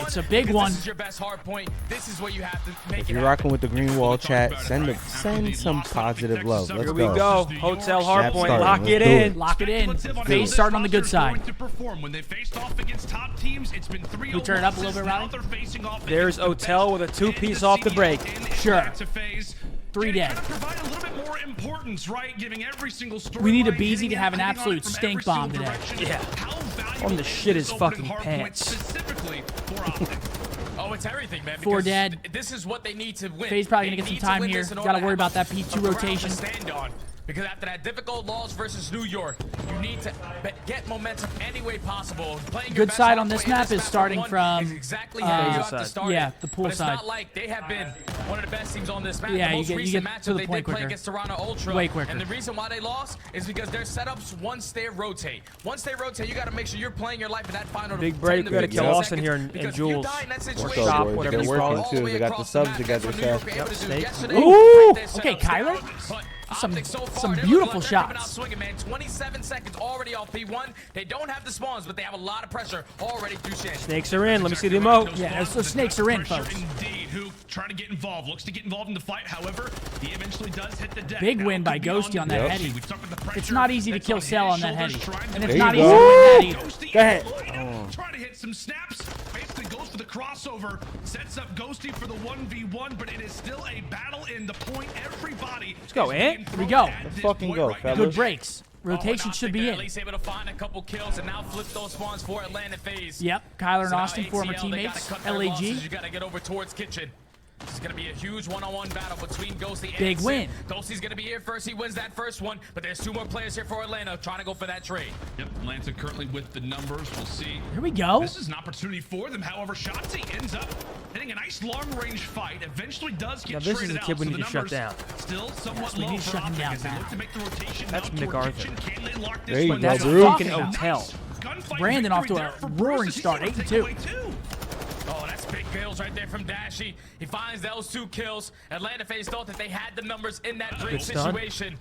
It's a big one. This is your best hard point. This is what you have to make. If you're rocking with the green wall chat, send some positive love. Let's Here go. we go. Hotel Hardpoint. starting. Lock Let's it do in. it. Lock it in. Faze starting on the good side. We turn it up a little bit, Riley? There's Hotel with a two-piece off the break. Sure. 3 dead. We need abezy to have an absolute stink bomb today. Yeah. On the shit is fucking pants. Oh, it's everything, man. 4 dead. This is what they need to win. Faze probably gonna get some time here. Gotta worry about that P2 rotation. Stand on. Because after that difficult loss versus New York, you need to get momentum any way possible. Playing your Good best side on hard this play in map is starting one from is exactly how you have to start yeah, it. the pool But it's side. not like they have been one of the best teams on this map. Yeah, the you most get recent to matchup the they point did play quicker. against Toronto Ultra. Way quicker. And the reason why they lost is because their setups, once they rotate, you got to make sure you're playing your life in that final. Big break. We got to kill Austin here and Jules. Shop, whatever They're you call working it. too. They got the subs together, Seth. Yep, snake. Ooh! Okay, Kyler. Some beautiful shots. Swinging, man. 27 seconds already off P1. They don't have the spawns, but they have a lot of pressure already through Shannon. Snakes are in. Let me see the emote. Yeah, so snakes are in, folks. Indeed, huke trying to get involved. Looks to get involved in the fight. However, he eventually does hit the deck. Big Now win by could be Ghosty on that Yep. heady. We talked about the pressure It's not easy to that's kill on Cell his on that shoulders, heady. trying to And There it's you not go. easy to win that either. Ghosty Go ahead. trying to hit some snaps. Basically goes for the crossover. Sets up Ghosty for the 1v1, but it is still a battle in the point. Everybody. Let's go, Here we go. Let's fucking go, fellas. Good breaks. Rotation should be At in. least able to find a couple kills and now flip those spawns for Atlanta Faze. Yep, Kyler and So now Austin, former ATL, they gotta teammates. cut their losses. LAG. You got to get over towards Kitchen. This is going to be a huge one-on-one battle between Ghosty and Big Simp. win. Ghosty's going to be here first. He wins that first one, but there's 2 more players here for Atlanta trying to go for that trade. Yep, Atlanta currently with the numbers. We'll see. Here we go. This is an opportunity for them. However, shotzzy ends up hitting a nice long-range fight. Eventually does get Now, this is traded a kid out, we so need the to shut numbers down. Still somewhat we low need to for shut him Optic down as they now. look to make the rotation That's now toward MacArthur. Kitchen. Can they lock this There you one go, down? Drew. Fucking Nice. Hotel. Gunfight Brandon off victory to a there for roaring Bruce. He's start, able to 8-2. take away 2. Oh, that's big kills right there from Dashy. He finds those 2 kills. Atlanta Faze thought that they had the numbers in that break Good stun. situation.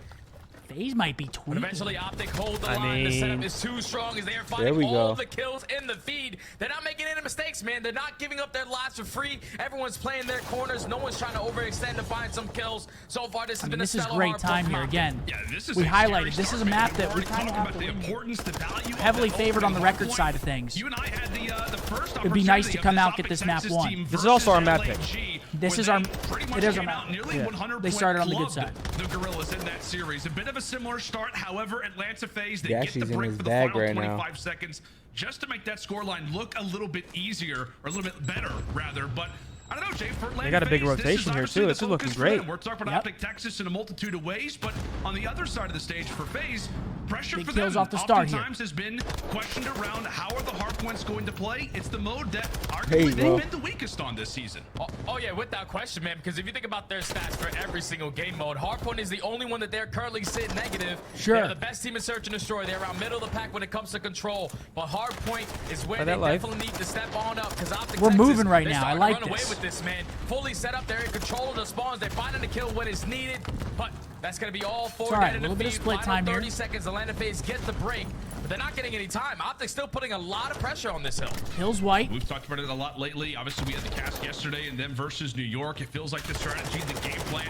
Faze might be But tweaking. eventually, Optic hold the I line. The setup mean- is too strong as they are There finding we all go. the kills in the feed. They're not making any mistakes, man. They're not giving up their lives for free. Everyone's playing their corners. No one's trying to overextend to find some kills. So far, this has been a This is stellar great hard time from here Optic. again. Yeah, this is We a highlighted. scary This is a start, map man. that we We've kind already of talked have about to the win. importance, the value of Heavily that favored on the opening record point. side of things. You and I had the first It'd be nice to opportunity come of out, get this map Texas won. team This is also our map versus pick. LAG, This where is they our- pretty much it is our came map. out nearly Yeah. 100 They started on the good clubbed side. The Gorillas in that series. A bit of a similar start. However, Atlanta Faze, they Dashy's get the in break his for the bag final right now. 25 seconds just to make that scoreline look a little bit easier, or a little bit better, rather. But I don't know, Jay, for Atlanta They got a big Faze, this rotation is here, obviously too. the This is looking focus for great. them. We're talking about Yep. Optic Texas in a multitude of ways, but on the other side of the stage for Faze, pressure Big for kills them off the start here. oftentimes has been questioned around how are the Hardpoints going to play. It's the mode that There you arguably go. they've been the weakest on this season. Oh, yeah, without question, man. Because if you think about their stats for every single game mode, Hardpoint is the only one that they're currently sitting negative. Sure. They're the best team in Search and Destroy. They're around middle of the pack when it comes to control. But Hardpoint is where By they that life. definitely need to step on up. Because Optic We're Texas, moving right they're now. I starting like to run away this. with this, man. Fully set up. They're in control of the spawns. They're finding the kill when it's needed. But that's going to be all 4 It's all right. dead in A little the bit of feed. split Final time here. 30 seconds. Atlanta Faze get the break. But they're not getting any time. Optic's still putting a lot of pressure on this hill. Hill's white. We've talked about it a lot lately. Obviously, we had the cast yesterday and them versus New York. It feels like the strategy, the game plan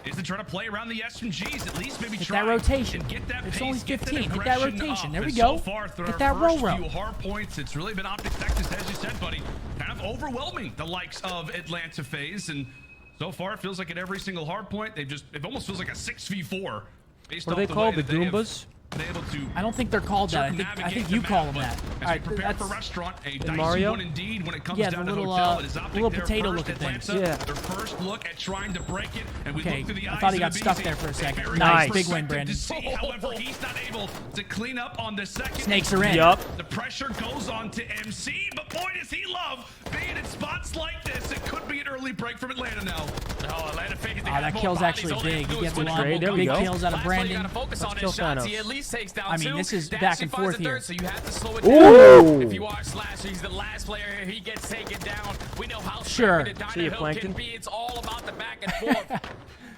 is to try to play around the SMGs, at least maybe Hit try that rotation. and get that It's pace, only get that 15. Hit that aggression rotation. up. There we And go. So far, through Hit our that roll first row. few hard points, it's really been Optic Texas, as you said, buddy, kind of overwhelming the likes of Atlanta Faze. And so far, it feels like at every single hard point, it almost feels like a 6v4. Based What off are they the called? way The that they have Goombas? been able to I don't think they're called that. I think circumnavigate you the call map, them that. but All As right, we prepare for that's restaurant, a dicey Mario? one indeed when it comes Yeah, down the to little, hotel. It is Optic little there potato first, looking things. Atlanta, Yeah. their first look at trying to break it, and we Okay, look through the I eyes thought he of got stuck abezy. there for a second. Very Nice. good Big win, perspective Brandon. to see. However, he's not able to clean up on the second. Snakes are in. Yup. The pressure goes on to MC, but boy, does he love being in spots like this. It could be an early break from Atlanta now. Oh, Atlanta Faze, they Oh, have that more kill's bodies. actually All they have big. to He do gets is win one. trade. There we Big go. kills out of Last play you Brandon. gotta focus on kill is shotzzy. Thanos. He at least takes down I mean, two. this is Dashy back and finds forth the here. third, so you have to slow it Ooh. down. If you are Slasher, he's the last player here. He gets taken down. We know how Sure. scrappy the See you, Dino Hill Plankton. can be. It's all about the back and forth.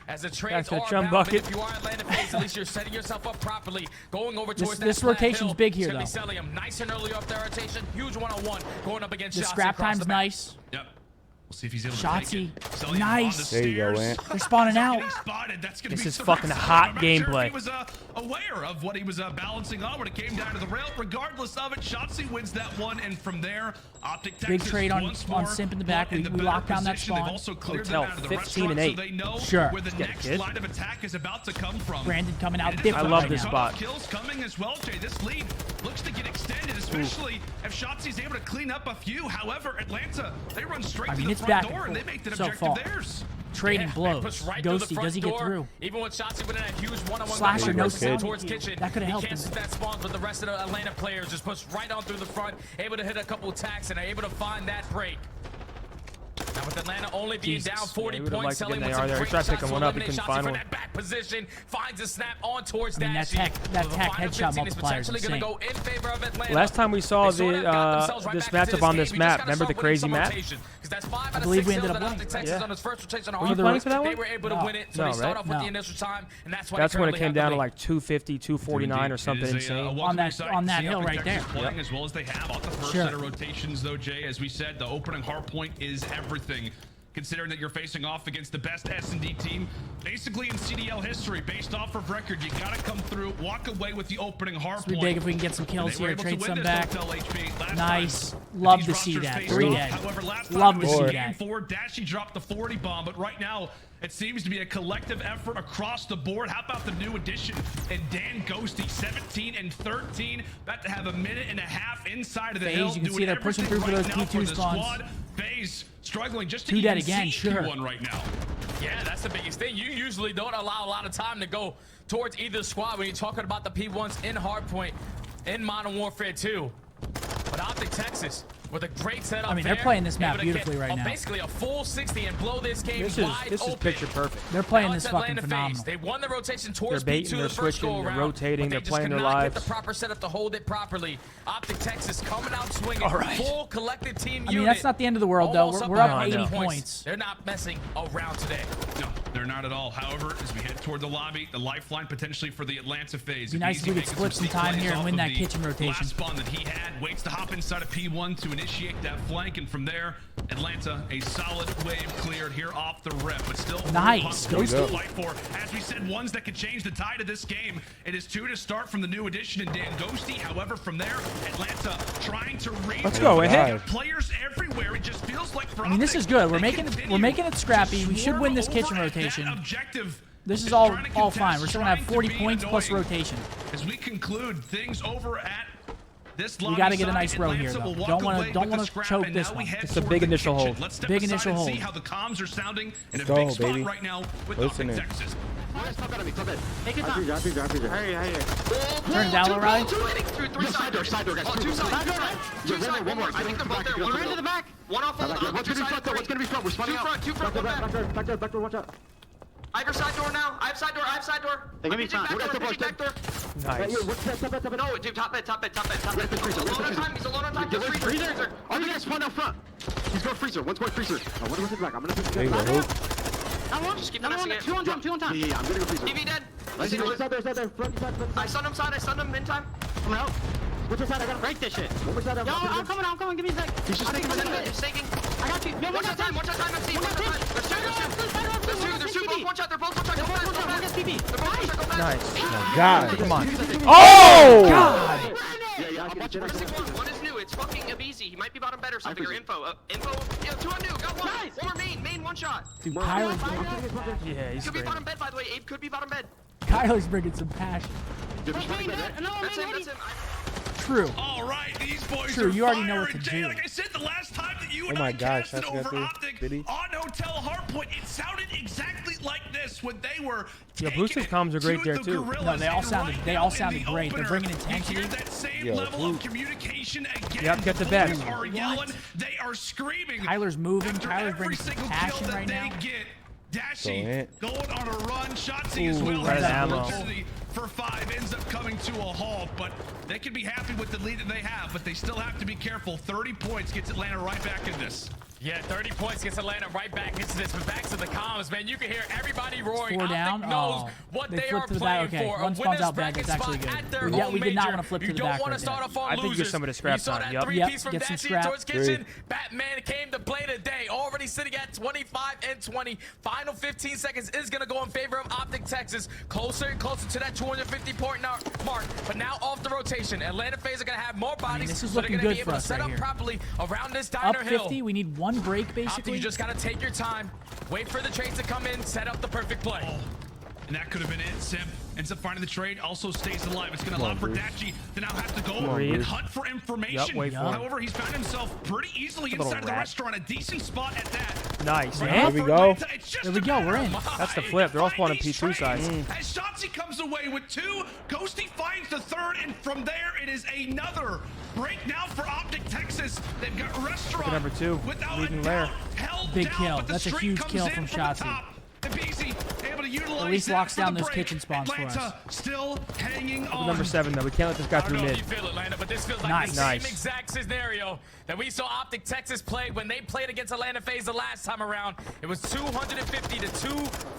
As the trades That's a are chum bound, bucket. if you are Atlanta Faze, at least you're setting yourself up properly. Going over towards This that rotation's hill. big here, It's though. gonna be cellium. Nice and early off their rotation. Huge one-on-one. Going up against The shotzzy scrap across time's the map. nice. Yep. We'll see if he's able to Shotzzy. take it. Cellium Nice. on the There you go, stairs. Ant. They're spawning out. Getting spotted. That's gonna This be is so fucking exciting. hot I'm not sure if gameplay. he was aware of what he was balancing on when it came down to the rail. Regardless of it, Shotzzy wins that one, and from there, Optic Big Texas trade on once more Simp in the back. in We the better locked down that position. They've spawn. also cleared Hotel, them out of the 15 and restaurant, 8. so they know Sure. where the Get it, next kid. line of attack is about to come from. Brandon coming out And it is different I love right this now. spot. Kills coming as well, Jay. This lead looks to get extended, especially if Shotzi's able to clean up a few. However, Atlanta, they run straight I to mean, the it's front back and door, and they forth make that so objective far. theirs. Trading They blows. push right through the Ghosty, front does he get door. through? Even with Shotzzy winning a huge one-on-one Slasher, battle no versus sound. towards kitchen. That could've He helped cancels him. that spawns, but the rest of the Atlanta players just push right on through the front, able to hit a couple attacks and are able to find that break. Now with Atlanta only being Jesus. down 40 Yeah, he would've points, liked to Cellium get with an AR some there. He great tried shots picking to one up. He eliminate couldn't Shotzzy find from one. that back position, finds a snap on towards I mean, Dashy. that Well, the tech final headshot 15 is multiplier is potentially gonna insane. go in favor of Atlanta. Last time we saw They sorta got themselves right this back into matchup on game. this You just map, gotta remember the start winning crazy some map? rotation, 'cause that's 5 out of believe 6 we kills ended that up Optic winning. Texas Yeah. on his first rotation. Were you playing for that They one? were able to No. win it, so No, they start right? off with No. the initial time, and that's why That's they when it currently came have the down to lead. like 250, 249 or something insane. On that hill right there. Playing as well as they have off the first Sure. set of rotations, though, Jay. As we said, the opening hardpoint is everything. Considering that you're facing off against the best S&D team, basically in CDL history, based off of record, you gotta come through, walk away with the opening It'd hardpoint. be big if we can get some kills They were here, able to trade win some this back. Hotel HP last Nice. time. Love These to see rosters that. faced 3 off. dead. However, last Love time to it see was that. game 4, Dashy dropped the 40 bomb, but right now it seems to be a collective effort across the board. How about the new addition and Dan Ghosty, 17 and 13, about to have a minute and a half inside of the Faze, hill. you can doing see they're pushing through for everything those right now P2 the spawns. squad. Faze struggling just to Two dead even again, see sure. P1 right now. Yeah, that's the biggest thing. You usually don't allow a lot of time to go towards either squad when you're talking about the P1s in Hardpoint, in Modern Warfare 2. But Optic Texas, with a great setup I mean, they're there, playing this map able to get beautifully right now. Basically a full 60 and blow this game This wide is open. picture perfect. They're playing Now this it's fucking Atlanta phenomenal. Faze. They won the rotation towards They're baiting, P2 they're the first switching, go they're around, rotating, but they're they just playing their could not lives. get the proper setup to hold it properly. Optic Texas coming out swinging. All right. Full collective team I mean, unit. that's not the end of the world, though. Almost We're by up 80 100 points. They're not messing around today. No, they're not at all. However, as we head toward the lobby, the lifeline potentially for the Atlanta Faze. Be nice if we could split some time here and win that kitchen rotation. Last spawn that he had, waits to hop inside of P1 to initiate that flank, and from there, Atlanta, a solid wave cleared here off the rip, but still Nice. to Ghosty. fight for. As we said, ones that could change the tide of this game. It is 2 to start from the new addition in Dan Ghosty. However, from there, Atlanta trying to read. Let's go, ahead. They got players everywhere. It just feels like for I mean, this Optic, is good. We're they making continue it scrappy. We should swarm win this over kitchen at rotation. that objective. This is Is all trying to fine. contest, We're still gonna have trying to 40 be points plus annoying. rotation. As we conclude things over at this We lobby gotta get a side, nice row here, Atlanta though. will walk Don't wanna- away don't with the wanna scrap, choke and this now we one. head Just a toward big the initial kitchen. hold. Let's step Big aside initial and hold. see how the comms are sounding in a Go, big spot baby. right now with Listen Optic in. Texas. Take your time. Turn it down, little Riley. Three side door, guys. Two side door. One more. I think they're both there. One into the back. One off. What's gonna be front though? What's gonna be front? We're spawning out. Two front, one back. Back door, watch out. I have your side door now. I have side door. They give me I'm time. pitching back door. Nice. What's that? Top it. No, dude, top bed. Freezer. He's alone on time. Get Just ready, freezer. Oh, you guys spawn out front. He's going freezer. One's going freezer. Oh, what's it back? I'm gonna There you go, Hoop. Just keep finessing it. Two on time. Yeah, I'm gonna go freezer. TV dead. Let's see. Side there. Front side. I stunned him in time. Coming out. Which side? I gotta Break this shit. One more side. Yo, I'm coming. Give me a sec. He's just taking a minute. He's taking. I got you. Yo, Watch that time, MC. Watch that time. There's two. Both one shot. They're both one shot. Go fast. They're both one shot. Go fast. Nice. God. Come on. Oh! God. Yeah. I'm watching one is new. It's fucking abezy. He might be bottom bed or something. Or info. Yeah, 2 on new. Got one. Nice. One more main one shot. Dude, Kyler's Yeah, he's Could be great. bottom bed, by the way. Abe could be bottom bed. bringing some passion. That's him. True. All right, these boys True, are you already know fire. what to And Jay, do. like I said, the last time that you and Oh my I gosh, casted that's got over through. Optic Did he? on Hotel Hardpoint, it sounded exactly like this when they were Yeah, taking Boost's it comms are great to there, the too. Gorillas. No, they all And sounded- right they now all in sounded the great. They're opener, bringing you intensity. hear that same Yo, level of Hoop. communication again. Yep, get the Players bet. are yelling. They are screaming. Kyler's moving. After Kyler's every bringing some single passion kill that right they now. get. Go Dashy ahead. going on a run. Shotzzy as well. right Has at an ammo. opportunity for 5 ends up coming to a halt, but they can be happy with the lead that they have, but they still have to be careful. 30 points gets Atlanta right back in this. Yeah, 30 points gets Atlanta right back into this. But back to the comms, man. You can hear everybody roaring. Four down. Optic knows what they are flipped to the playing back. Okay, for. one spawns out back. That's actually good. Yeah, we did not want to flip to the back. You don't want to start off on I think losers. there's some of the scrap You saw time. that Yep. three-piece from Get some Dashy scrap. towards kitchen. Batman came to play today. Already sitting at 25 and 20. Final 15 seconds is going to go in favor of Optic Texas. Closer and closer to that 250-point mark. But now off the rotation. Atlanta Faze are going to have more bodies. this is so they're looking gonna good be for able to us set right up here. properly around this Up diner 50. hill. We need one break, Optic, basically. you just got to take your time. Wait for the trade to come in. Set up the perfect play. And that could have been it. Simp ends up finding the trade, also stays alive. It's going to allow for Dashy to now have to go and hunt for information. wait for it. However, he's found himself pretty easily inside of the restaurant. A decent spot at that. Nice, But man. There we go. There we go, we're in. That's the flip. They're all spawning P2 sides. As shotzzy comes away with 2, Ghosty finds the 3rd, and from there it is another break now for Optic Texas. They've got restaurant number 2, without leading a layer. doubt held Big down, kill. but the That's a streak huge comes kill in from the shotzzy. top. Abezy able to utilize At least that locks for down the those break. kitchen spawns for us. Atlanta still hanging on. Number 7, though. We can't let this guy I don't through know if mid. you feel it, Atlanta, but this feels like Nice. the same Nice. exact scenario that we saw Optic Texas play when they played against Atlanta Faze the last time around. It was 250 to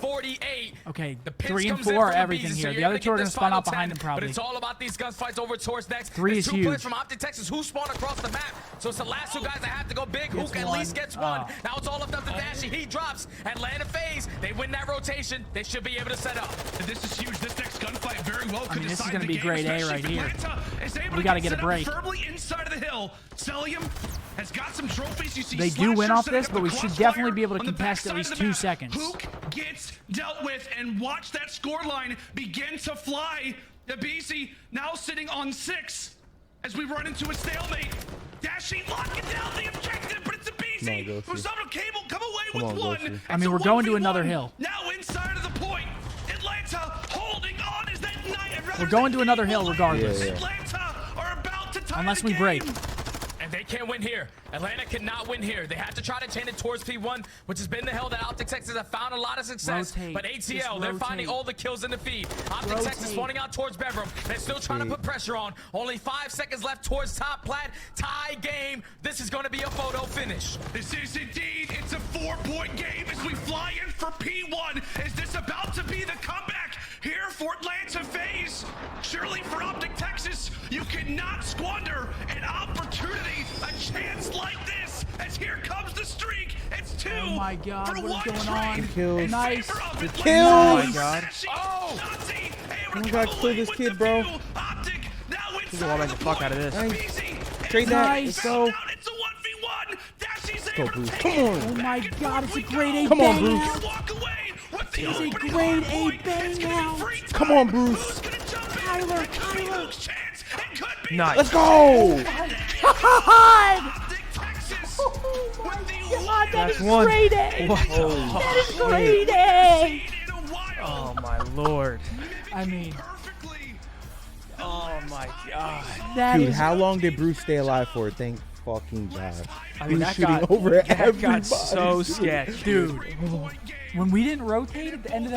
248. Okay, The pinch 3 and comes in 4, from everything abezy, so here. you're The other gonna 2 are get going to this spawn final out behind 10, them, probably. But it's all about these gunfights over towards next. 3 There's is 2 players huge. from Optic Texas who spawn across the map. So it's the last 2 guys that have to go big. Gets Hook at one. least gets 1. Oh. Now it's all up to Dashy. He drops. Atlanta Faze, they win that rotation. They should be able to set up. And this is huge. This next gunfight very well could mean, this is decide gonna the be game, grade A especially right if here. Atlanta is able We to gotta get get a set up break. firmly inside of the hill. Cellium has got some trophies. You see They do win Slasher off setting this, up but the we should crossfire definitely be able to on the contest at backside least of the 2 map. seconds. Hook gets dealt with, and watch that scoreline begin to fly. Abezy now sitting on 6 as we run into a stalemate. Dashy locking down the objective, but it's Abezy Ghosty. who's on a cable come away Come with on, 1. Ghosty. I mean, we're going to another 1v1. hill. Now inside of the point. Atlanta holding on as that night. We're going to another hill regardless. Yeah, yeah. Atlanta are about to tie Unless the we break. game. And they can't win here. Atlanta cannot win here. They have to try to chain it towards P1, which has been the hill that Optic Texas have found a lot of success. Rotate. But ATL, Just they're finding rotate. all the kills in the feed. Optic Texas Rotate. spawning out towards Bevram. They're still trying to put pressure on. Only 5 seconds left towards top plat. Tie game. This is going to be a photo finish. This is indeed, it's a 4-point game as we fly in for P1. Is this about to be the comeback here for Atlanta Faze? Surely for Optic Texas, you cannot squander an opportunity, a chance like this, as here comes the streak. It's 2 Oh my God, for what is 1 going trade on? Kills. in Nice. favor of The Atlanta. kills. Oh my God. Dashy, Oh. shotzzy, able We to gotta come kill away this with kid, the bro. few. Optic now We'll inside all of make the the fuck out of point. this. Abezy, Trade that. Nice. Let's go. it's a 1v1. Dashy's go, able to Bruce. take Come it. on. Oh my Back and God, forth it's a we grade go. A Come on, bang Bruce. now. Walk away with the It's a opening grade hard A point. bang It's gonna be now. free time. Come on, Bruce. Who's gonna jump in? Kyler, It could be Kyler. Luke's chance. It could be Nice. Let's go. God! Optic Texas Oh my with the God, that longest is one. grade A! Whoa. That is grade A! lead in a while. Oh, my Lord. I mean, Perfectly. Oh, my God. that Dude, is... how long did Bruce stay alive for? Thank fucking God. I He mean, was that shooting got, over that everybody. got so sketch. Dude, Point game. when we didn't rotate at the end of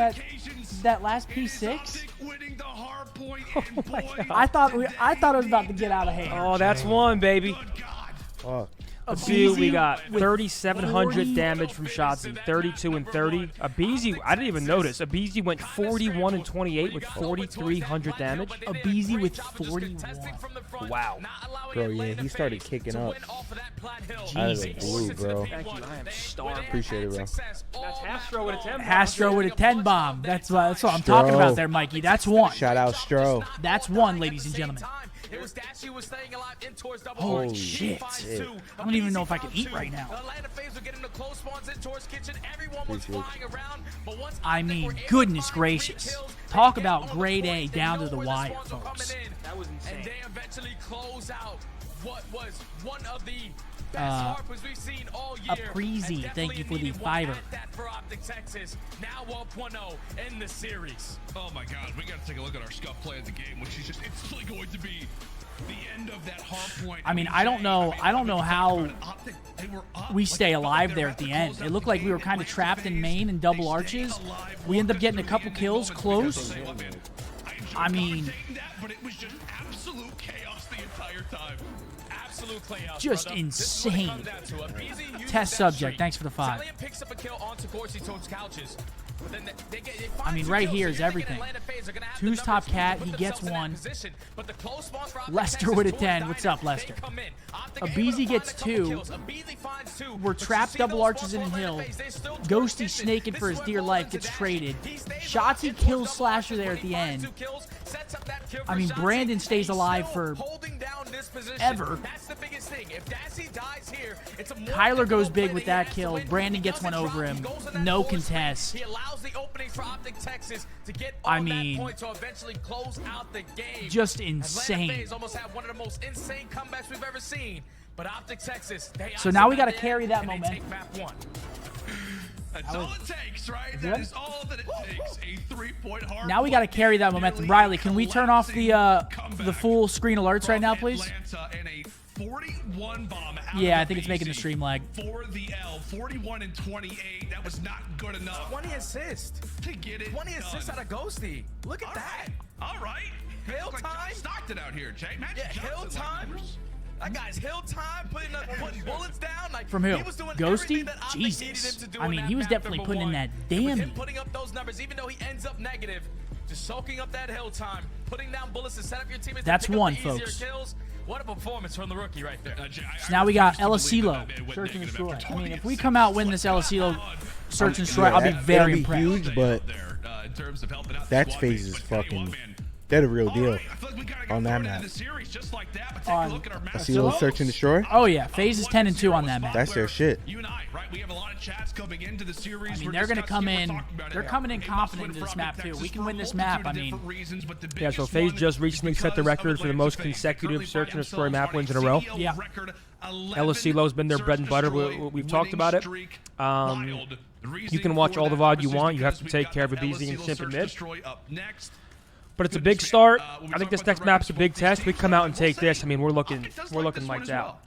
that last P6, Optic winning the hard point, and boy, I thought it was about to get out of hand. Oh, that's 1, baby. good God. Fuck. Let's see what we Abezy got. with 3,700 40 damage from shotzzy. 32 and 30. Abezy, I didn't even notice. Abezy went 41 and 28 with 4,300 damage. Abezy with 41. Wow. Bro, yeah, he started kicking up. Out of the blue, bro. Thank you. I am starved. Appreciate it, bro. That's Hastro with a 10. Hastro with a 10 bomb. That's what I'm talking about there, Mikey. That's 1. Shout out Stro. That's 1, ladies and gentlemen. It was Dashy was staying alive in towards double Holy orange. shit. 5-2. I don't even know if I can eat right now. Atlanta Faze were getting the close spawns in towards kitchen. Everyone was flying around, but once I Optic mean, were able to goodness find the gracious. kills, Talk they about get all the grade A points. They down know to the where wire, spawns are folks. coming in. That was insane. And they eventually close out what was one of the best harpers we've seen all year. Apreezy, And thank you for the definitely needed one fiver. at that for Optic Texas. Now 1.0 in the series. Oh my God, we got to take a look at our Scump play of the game, which is just instantly going to be the end of that hard point. I mean, I don't know how Optic, they were up. we Like, stay it felt like alive they there were at to the end. close It out looked the like we were game. kind of Atlanta trapped in Faze, main and double they arches. stayed alive, We end up walking getting a through couple the kills moments close. because of the- I enjoyed I mean- commentating that, but it was just absolute chaos the entire time. Absolute Just insane. Test subject, thanks for the 5. Cellium picks up a kill onto Corsi towards couches. But then they I mean, right here is everything. Two's top cat, he gets 1. Lester with a 10. What's up, Lester? Abezy gets 2. We're trapped double arches in a hill. Ghosty snaking for his dear life gets traded. Shotzzy kills Slasher there at the end. I mean, Brandon stays alive for ever. Kyler goes big with that kill. Brandon gets one over him. No contest. I mean, just insane. So now we got to carry that momentum. That's all it takes, right? That is all that it takes. A 3-point hard. Now we got to carry that momentum. Riley, can we turn off the full screen alerts right now, please? And a 41 bomb. Yeah, I think it's making the stream lag. For the L, 41 and 28. That was not good enough. 20 assists to get it. 20 assists out of Ghosty. Look at that. All right. Hill time. Stockton out here, Jay. Yeah, Hill time. That guy's hill time, putting bullets down. Like, from who? He was doing Ghosty? that Jesus. I mean, he was definitely putting in that damage. Putting up those numbers, even though he ends up negative, just soaking up that hill time, putting down bullets to set up your teammates. That's one, easier folks. Kills. What a performance from the rookie right there. So now we got Elasilo, search and destroy. I mean, if we come out win this Elasilo search and destroy, I'll be very impressed. Huge, but that's Faze's fucking. They're the real deal on that map. On Elasilo search and destroy? Oh yeah, Faze is 10-2 on that map. That's their shit. I mean, they're gonna come in. They're coming in confident into this map too. We can win this map. I mean, yeah. So Faze just recently set the record for the most consecutive search and destroy map wins in a row. Yeah. Elasilo's been their bread and butter. We've talked about it. You can watch all the VOD you want. You have to take care of abezy and simp and mid. But it's a big start. I think this next map's a big test. We come out and take this. I mean, we're looking lights out.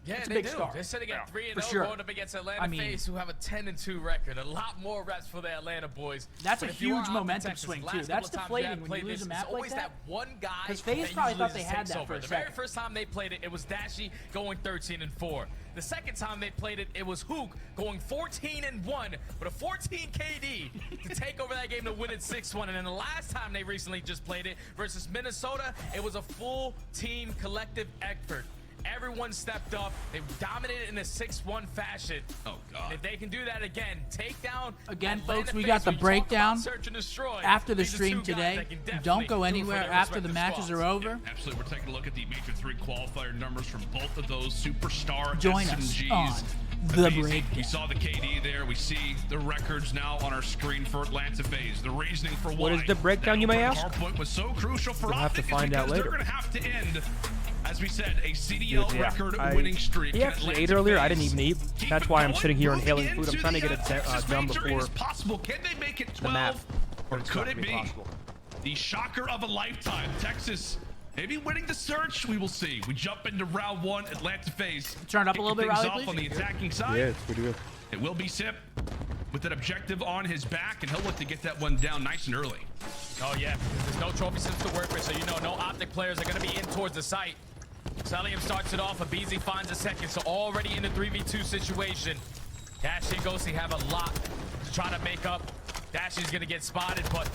Yeah, it's a big start. They're sitting at 3-0 for sure. going up against Atlanta Faze, who have a 10-2 record. A lot more reps for the Atlanta boys. That's a huge momentum swing too. That's deflating when you lose a map like that. Because Faze probably thought they had that for a second. The very first time they played it, it was Dashy going 13-4. The second time they played it, it was huke going 14-1 with a 14 KD to take over that game to win it 6-1. And then the last time they recently just played it versus Minnesota, it was a full team collective effort. Everyone stepped up. They dominated in a 6-1 fashion. Oh, God. And if they can do that again, take down... Again, folks, we got the breakdown after the stream today. Don't go anywhere after the matches are over. Absolutely. We're taking a look at the Major 3 qualifier numbers from both of those superstar Join us on the breakdown. We saw the KD there. We see the records now on our screen for Atlanta Faze. The reasoning for what is the breakdown, you may ask? Hardpoint was so crucial for We'll have to find out later. They're going to have to end, as we said, a CDL record winning streak. He actually ate earlier. I didn't even eat. That's why I'm sitting here inhaling food. I'm trying to get it done before Can they make it 12? the map. Or could it be the shocker of a lifetime? Texas maybe winning the search. We will see. We jump into round 1. Atlanta Faze. Turn it up a little bit, Riley, please. On the attacking side. Yeah, it's pretty good. It will be Simp with an objective on his back, and he'll look to get that one down nice and early. Oh yeah, because there's no trophy systems to work with, so you know no optic players are going to be in towards the site. Cellium starts it off. Abezy finds a second, so already in the 3v2 situation. Dashy and Ghosty have a lot to try to make up. Dashy's gonna get spotted, but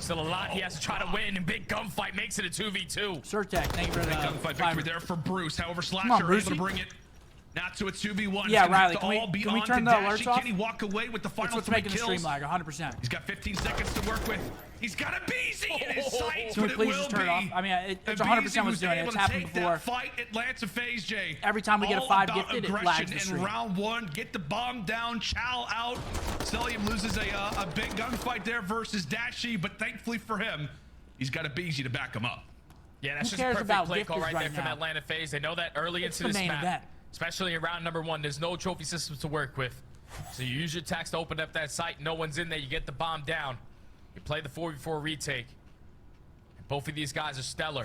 still a lot he has to try to win. And big gunfight makes it a 2v2. Surtech, thank you for the gunfight victory there for Bruce. However, Slasher able to bring it not to a 2v1. Yeah, Riley, can we turn the alerts off? Can he walk away with the final what's 3 making kills? the stream lag, 100%. He's got 15 seconds to work with. He's got abezy in his sights, Can we please just turn it off? I mean, it's 100% what's doing it. It's happened before. Fight Atlanta Faze, Jay. Every time we get a 5 gifted, it lags the stream. In round 1, get the bomb down, chow out. Cellium loses a big gunfight there versus Dashy, but thankfully for him, he's got abezy to back him up. Yeah, that's Who just cares perfect about play call right there gifters from right now? Atlanta Faze. They know that early It's into the this main map, event. especially in round number 1, there's no trophy systems to work with. So you use your tax to open up that site. No one's in there. You get the bomb down. You play the 4v4 retake. And both of these guys are stellar.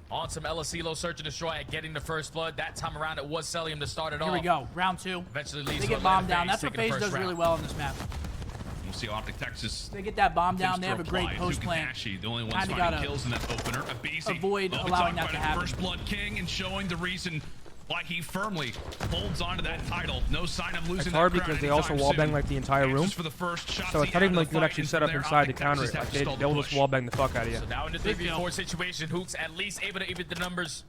On some Elasilo search and destroy at getting the first blood. That time around, it was Cellium to start it off. Here we go, round 2. Eventually leads They to get bombed Atlanta down. That's what taking the Faze first does really round. well on this map. We'll see Optic Texas. They get that bomb down. They have a great Applies. post Huke plan. Dashy, the only ones Kinda finding gotta kills in that opener. Abezy avoid will be allowing talking that to about happen. First blood king and showing the reason why he firmly holds onto that title. No sign of losing It's hard that crown because they also anytime wallbang soon. like the entire room. Just for the first shot, So it's not even like you can actually set up inside to counter it. Like they'll just wallbang the fuck out of you. So now in the 3v4 situation, Hook's at least able to even the numbers,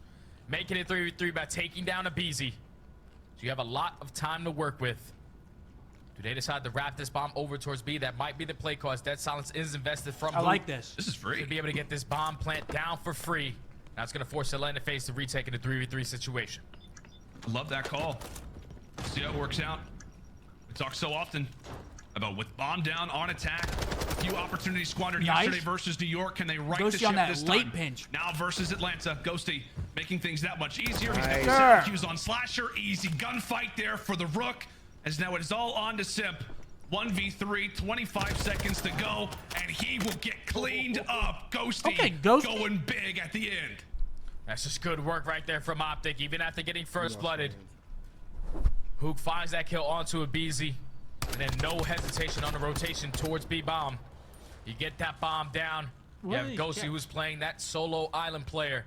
making it 3v3 by taking down abezy. So you have a lot of time to work with. Do they decide to wrap this bomb over towards B? That might be the play cause. Dead Silence is invested from I like this. This is free. Should be able to get this bomb plant down for free. Now it's going to force Zlaner Faze to retake in a 3v3 situation. I love that call. See how it works out. We talk so often about with bomb down on attack. A few opportunities squandered yesterday versus New York. Can they right the Ghosty ship on that this late time? pinch. Now versus Atlanta. Ghosty making things that much easier. He's Nice. got Syracuse on Slasher. Easy gunfight there for the Rook. As now it is all on to Simp. 1v3, 25 seconds to go, and he will get cleaned up. Ghosty going big at the end. That's just good work right there from Optic, even after getting first blooded. Hook finds that kill onto abezy, and then no hesitation on the rotation towards B-bomb. You get that bomb down. You have Ghosty, who's playing that solo island player.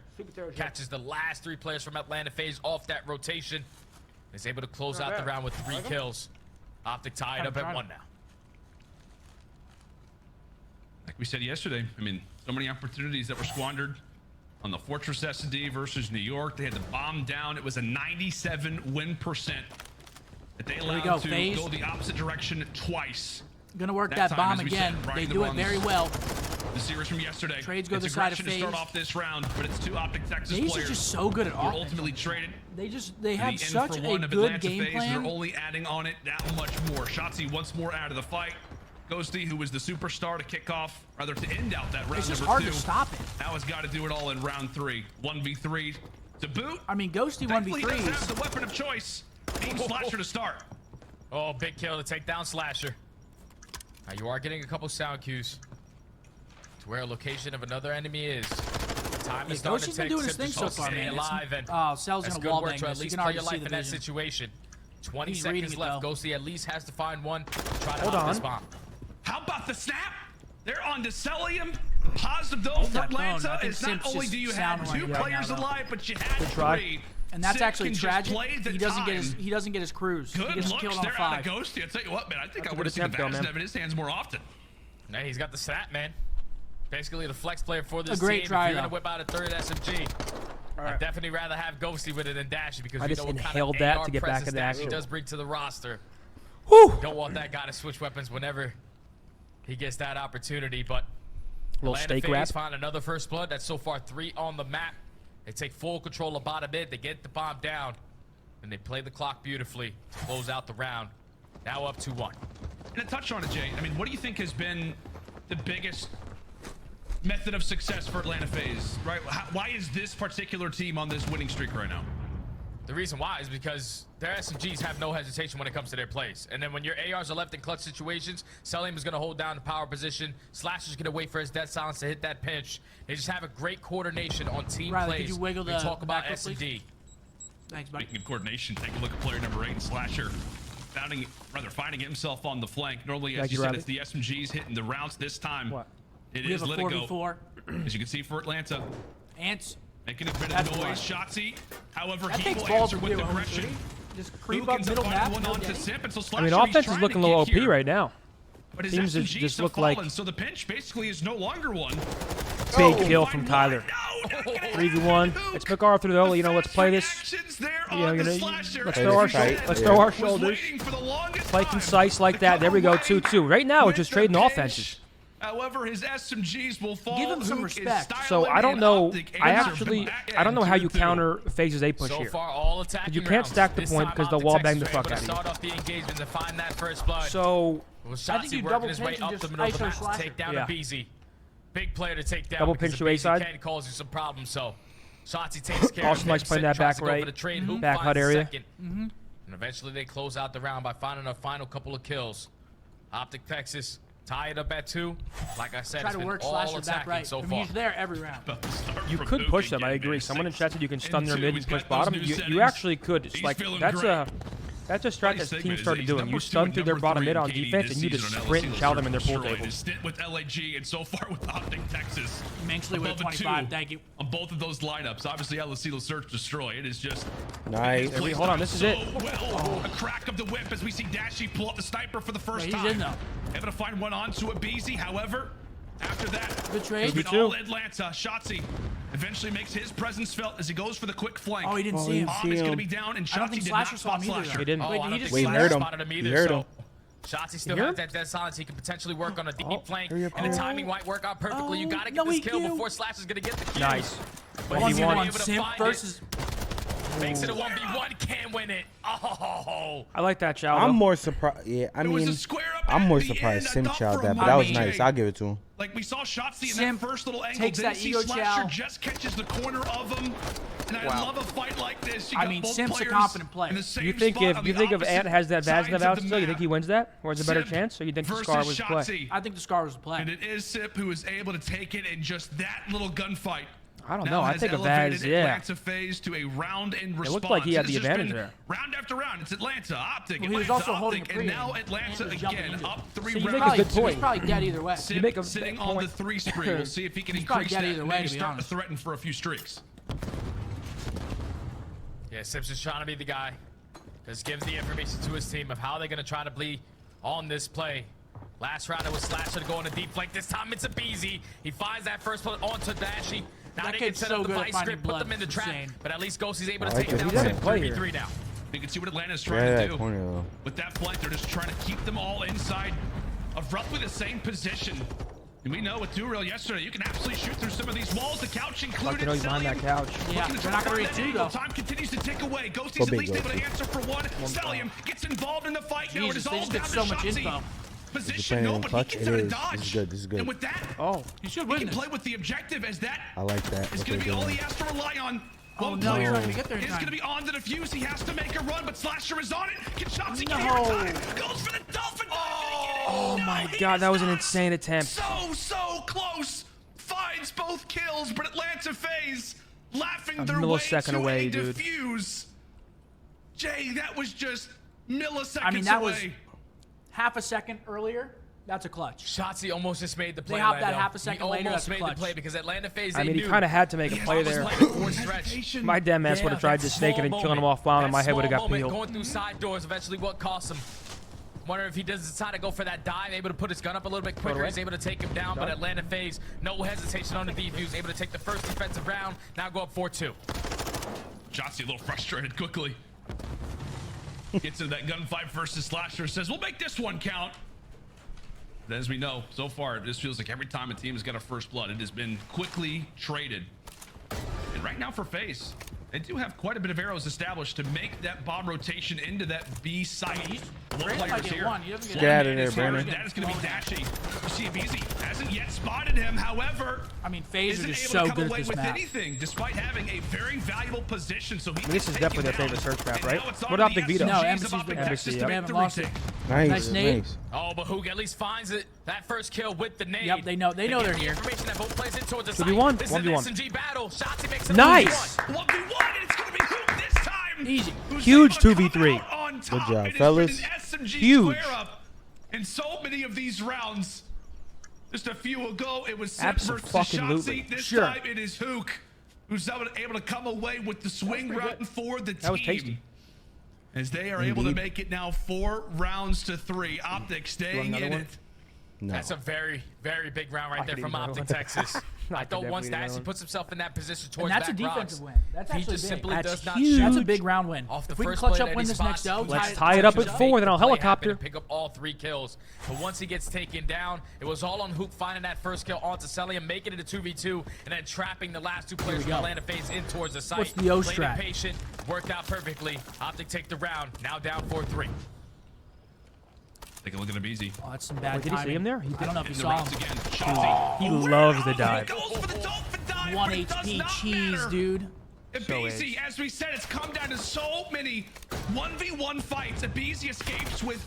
Catches the last 3 players from Atlanta Faze off that rotation. Is able to close out the round with 3 kills. Optic tied up at 1 now. Like we said yesterday, I mean, so many opportunities that were squandered on the Fortress S&D versus New York. They had the bomb down. It was a 97 win percent that they allowed to go the opposite direction twice. Gonna work that bomb again. They do it very well. The series from yesterday. Trades go the side of to Faze. start off this round, but it's 2 Optic Texas Faze players. is just so good at offense. Ultimately traded. They have such a good game plan. They're only adding on it that much more. Shotzzy once more out of the fight. Ghosty, who was the superstar to kick off, rather to end out that round. It's just number hard 2. to stop it. Now has got to do it all in round 3. 1v3 to boot. I mean, Ghosty Thankfully, 1v3 he does have the weapon of choice. Team Slasher to start. Oh, big kill to take down Slasher. Now you are getting a couple sound cues to where a location of another enemy is. Time is starting to Ghosty's been doing his thing so far, man. Alive, and Cell's that's gonna good wall work bang to at this. You least can play already your see life the in that vision. situation. 20 He's seconds reading it, left. though. Ghosty at least has to find one. Try to Hold hop on. this bomb. How about the snap? They're on to cellium. Positive though for that phone. I Atlanta. think It's not Simp's only just do you have sound 2 right players now, though. alive, but you had try. 3. And that's Simp actually can just tragic. play the He doesn't time. get his cruise. Good he gets looks killed on there out of 5. Ghosty. I tell you what, man. I think That's I a would have good seen the attempt, though, man. Vaznev in his hands more often. Hey, he's got the stat, man. Basically the flex player for this A great team. try, If you're though. gonna whip out a 3rd SMG, I'd definitely rather have Ghosty with it than Dashy because I you just know what inhaled kind of that AR to get back presence into Dashy action. does bring to the roster. Whew. Don't want that guy to switch weapons whenever he gets that opportunity, but Little Atlanta steak Faze wrap. find another first blood. That's so far 3 on the map. They take full control of bottom mid. They get the bomb down, and they play the clock beautifully to close out the round. Now up 2-1. And to touch on it, Jay, I mean, what do you think has been the biggest method of success for Atlanta Faze, right? Why is this particular team on this winning streak right now? The reason why is because their SMGs have no hesitation when it comes to their plays. And then when your ARs are left in clutch situations, cellium is going to hold down the power position. Slasher's going to wait for his Dead Silence to hit that pinch. They just have a great coordination on team Riley, plays. could you wiggle We the talk about back up, please? S&D. Thanks, buddy. Speaking of coordination, take a look at player number 8, Slasher. Finding himself on the flank. Normally, as Thank you you, said, Riley. it's the SMGs hitting the routes. This time, What? it We is have a let it go. 4v4. As you can see for Atlanta, Ants. making a bit That's of noise. fine. Shotzzy, however, That he takes will balls answer to with do, aggression. honestly. Just creep Hook up ends middle finding map. one no onto getting. Simp, and so I mean, Slasher, he's offense is trying looking to a little OP get here. right now. But his Teams SMGs just have look like- fallen, so the pinch basically is no longer one. Big kill from Kyler. No, not gonna 3v1. happen. It's MacArthur though. You know, let's play this. Actions there You know, on you the know, Slasher. let's Play throw our this tight. let's throw our Was shoulders. waiting for the longest Play time. concise like that. There we go. 2-2. Right now, it's just trading offenses. However, his SMGs will fall. Give him some Hook is respect. So styling I don't and know. Optic I answer actually, back I don't know how you 2-2. counter Faze's A push So here. far, all attacking You can't rounds. stack the This point time, because they'll Optic wall Texas bang the were fuck able to out of you. Start off the engagement to find that first blood. So Was I think Shotzzy you working double his way pinch and up just the middle of the ISO map to Slasher. take down Yeah. abezy. Big player to take down. Double because pinch to A abezy side. can cause you some problems. So Shotzzy takes care Austin of him. likes playing Simp that tries back to go right. for the trade. Hook Back finds hut the area. second. And eventually they close out the round by finding a final couple of kills. Optic Texas tie it up at 2. Like I said, Try it's to been work all Slasher back attacking right. so I mean, far. he's there every round. you could push them. I agree. Someone in chat said you can stun their mid and push bottom. You actually could. It's like That's a strat that teams started doing. You stun through their bottom mid on defense, and you just sprint and chow them in their pool tables. Stint with LAG, and so far with Optic Texas. Minxley with 25, thank you. On both of those lineups. Obviously, LSC will search, destroy. It is just... Nice. Wait, hold on, this is it. Well, a crack of the whip as we see Dashy pull up the sniper for the first He's time. in though. Able to find one onto abezy, however, after that, Good trade. it's been all Atlanta. Shotzzy eventually makes his presence felt as he goes for the quick flank. Oh, he didn't see him. Is going to be down, and I don't Shotzzy think did Slasher not saw him spot either. Slasher. He didn't. Oh, I don't think Wait, he Slasher heard him. spotted him He either, heard so him. Shotzzy still hear has him? that dead silence. He can potentially work on a deep flank, hurry up, and the hurry up. timing might work out perfectly. You gotta get No, this he kill can't. before Slasher's gonna get the kill. Nice. But He he's gonna won. be able to Simp find versus. makes it a 1v1, can't win it. Oh, I like that chow. I'm though. more surprised. Yeah, I It was mean, a square up I'm at more the surprised end, Sim a dump chowed from that, but that was Mommy. nice. I'll give it to him. Like we saw Shotzzy in Simp that first little angle. takes Didn't that see ego Slasher chow. just catches the corner of him. And I love a fight like this. You I got mean, both Simp's a players confident player. in the same You think spot if on you the think if opposite Ant has that sides Vaznev of out the still, you think map. he wins that, or is it a better Simp chance, or you think the versus Scar was the play? Shotzzy. I think the Scar was the And play. it is Simp who is able to take it in just that little gunfight. I don't Now know. I has think of elevated Vaz, yeah. Atlanta Faze to a round in response. looked like he had It the has just advantage been there. Round after round, it's Atlanta, Optic, Well, he was Atlanta, also holding Optic, a and pre- now and Atlanta was jumping again, into it. up 3 So you make a rounds. good He's point. probably dead either way. Simp make a sitting big on point. the 3 spree. We'll see if he can He's probably increase dead that either and way, maybe to be start to honest. threaten for a few streaks. yeah, Simp's just trying to be the guy. Just gives the information to his team of how they're gonna try to bleed on this play. Last round it was Slasher to go on a deep flank. This time it's abezy. He finds that first bullet onto Dashy. Now That they can kid's set so up the good at vice finding script, put blood. them in the It's trap. insane. But at least Ghostie's able to I like take it this down. plan. So Play here. 3v3 now. You can see what Atlanta's Yeah, trying to that do. corner though. With that flank, they're just trying to keep them all inside of roughly the same position. And we know with Duril yesterday, you can absolutely shoot through some of these walls, the couch Like included. to know he's behind that Cellium couch. Yeah, looking to they're not gonna find read that two angle. though. Time continues to tick away. Ghostie's Go at big, least able to Ghosty. answer for one. Cellium gets involved in the fight. Now it Jesus, is they all just down get to so much Shotzzy. info. Position, playing no, in but clutch, he gets it out of is. dodge. This is good, this is good. And with that, Oh, You should he win can this. play with the objective as that I like that. is What going to they're be all doing. he has to rely on. Oh One no, player he's not gonna get there in is going to time. be on the defuse. He has to make a run, but Slasher is on it. Can Shotzzy get No. here in time? Goes for the dolphin. oh my God, that was an insane attempt. So close. Finds both kills, but Atlanta Faze laughing A their way millisecond to away, a dude. defuse. Jay, that was just milliseconds I mean, that was away. half a second earlier. That's a clutch. Shotzzy almost just made the play. hopped that Lando. half a second he later, almost that's made clutch. the play because Atlanta Faze. I mean, he knew kind of had to make a he play was there. playing forward stretch. My damn ass would have tried to snake it and killing him off flound, and my head would have got peeled. Going through side doors, eventually what cost him. Wonder if he does decide to go for that dive, able to put his gun up a little bit quicker. away. He's able to take him down, but Atlanta Faze, no hesitation on the defuse, able to take the first defensive round. Now go up 4-2. Shotzzy a little frustrated quickly. Gets into that gunfight versus Slasher. Says, we'll make this one count. But as we know, so far, this feels like every time a team has got a first blood, it has been quickly traded. And right now for Faze, they do have quite a bit of arrows established to make that bomb rotation into that B site. Brandon might get one. He doesn't Get out of there, Is here, Brandon. and that is going to be Dashy. You see abezy hasn't yet spotted him. However, I mean, Faze isn't are just able so to come good at away this with map. anything, despite having a very valuable position. So he This is definitely their favorite search map, right? What Optic Veto? No, Embassy's Optic been Texas Embassy, to yep. They make haven't the lost it. retake. Nice, Nice nade. nice. Oh, but Hook at least finds it. That first kill with the nade. Yep, they know get they're the here. Information that both plays in towards the 2v1, site. This is an 1v1. S&G battle. Shotzzy makes it Nice. 1v1. 1v1, and it's going to be Hook this time. Easy. Who's Huge able to come 2v3. out on Good top. job, It has fellas. been an SMG Huge. square up in so many of these rounds. Just a few ago, it was Simp versus Abso-fucking-lutely. Shotzzy. This Sure. time it is Hook who's able to come away with the swing round for the team. That was tasty. As they are able to make it now 4 rounds to 3. Optic staying another in one? it. No. That's a very, very big round right I there could from eat another Optic one. Texas. I could thought once definitely eat another Dashy one. puts himself in that position And towards that's a back defensive rocks, win. That's he actually just big. simply That's does not huge. shoot. That's a big round win. Off the If we can first clutch play up that win he this spots, next out, Let's tie it up at 4, then I'll Play happen helicopter. and pick up all 3 kills. But once he gets taken down, it was all on Hook finding that first kill onto cellium, making it a 2v2, and then trapping the last 2 players from go. Atlanta Faze in towards the site. What's the O Played strat? it patient, worked out perfectly. Optic take the round, now down 4-3. Take a look at abezy. Oh, that's some bad Wait, did he see timing. him there? He I don't know if In you the saw rounds him. again. Shotzzy. He Oh, loves the he dive. goes for the dolphin dive, 1 but it does HP not cheese, matter. dude. abezy, as we said, it's come down to so many 1v1 fights. abezy escapes with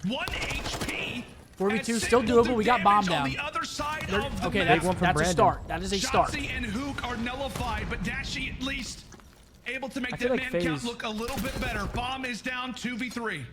1 HP. 4v2 and still single doable. We got damage bomb on down. the other side They're- of the okay, map. one from that's a Brandon. start. That is a start. Shotzzy and Hook are nullified, but Dashy at least able to make I feel that like man count Faze- look a little bit better. Bomb is down 2v3.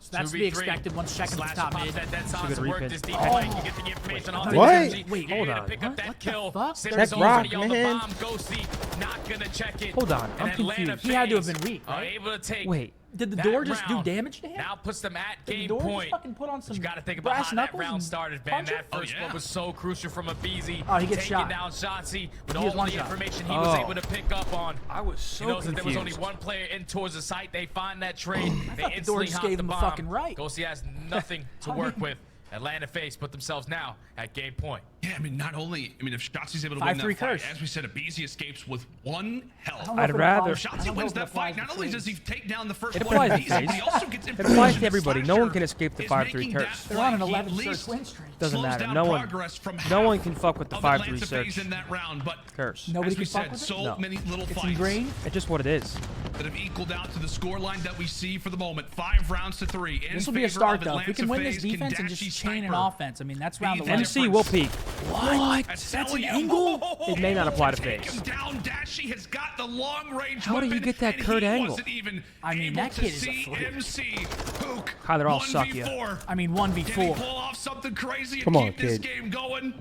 So that's to be expected once checking the top mid. That good work repeat. this defense. You get the information on What? Wait, hold on. Pick up that What the kill. fuck? Simper's Check rock, already on the man. bomb. Ghosty not gonna check it. Hold on, And I'm Atlanta confused. He had to have Faze been weak, are right? able to take Wait. Did the that door just do round. damage to him? Now puts them at Did the game door just point. fucking put on some You got to think about brass how that knuckles round and started, man. punch it? That first one was so crucial from abezy. Oh, he gets taking shot. down shotzzy with He has all one the shot. information he was Oh. able to pick up on. I was He so knows that there was only confused. one player in towards the site. They find that trade. They thought the door instantly just hop gave the him a bomb. fucking right. Ghosty has nothing to work with. Atlanta Faze put themselves now at game point. Yeah, I mean, not only, I mean, if Shotzi's able to 5-3 win that fight, curse. as we said, abezy escapes with 1 health. I'd rather. If Shotzi wins that fight, not only does he take down the first It one applies to of abezy, but he Faze. also gets It information. applies to everybody. No one Slasher can escape the is 5-3 making curse. that They're on an fight. He at 11 least search win streak. Doesn't slows matter. down No one. progress from No half one can fuck with the of 5-3 Atlanta search. Faze in that round, but Curse. Nobody as we can fuck said, with it? so No. many little It's fights ingrained. It's just what it is. that have equaled out to the scoreline that we see for the moment. 5 rounds to 3. This will be a start, though. If we can win this defense and just chain an offense, I mean, that's round 11. MC will peak. What? That's an angle? It may not apply to Take Faze. him down. Dashy has got the long range How do you weapon, get that and Kurt he angle? wasn't even I mean, able that to kid is a see freak. MC Hook. How they're all suck you. 1v4. I mean, Can he 1v4. pull off something crazy and Come on, keep this kid. game going?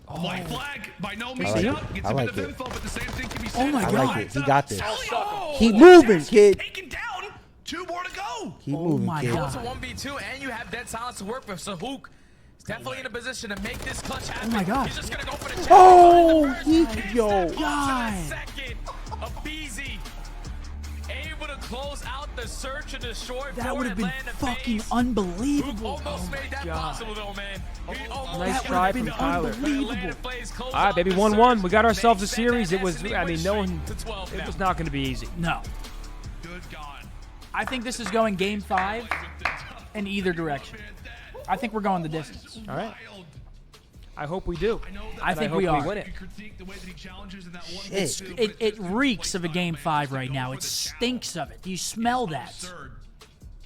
Oh. White flag by no means like it. out. Gets I a like bit of it. info, but the same thing can be Oh said. my I God. like it. He got this. Oh, Keep moving, Dashy kid. Taken down. 2 more to go. Keep moving, my kid. God. It's a 1v2, and you have dead silence to work with. So Hook is definitely in a position to make this clutch happen. Oh my God. He's just gonna go for the chest. Oh, Behind the he, first. yo. God. Second, abezy able to close out the search and destroy. That for would have been Atlanta fucking Faze. unbelievable. Hook almost made that possible, though, man. He almost Nice had try it from done. Tyler. But Atlanta Faze closed All right, out baby, the 1-1. search. We got ourselves a They sent series. that It was, S&D I mean, no went one. straight to 12 It now. was not going to be easy. No. Good gone. I think this is going game 5 in either direction. I think we're going the distance. All right. I hope we do. I think hope we are. win it. It reeks of a game 5 right now. It stinks of it. Do you smell that?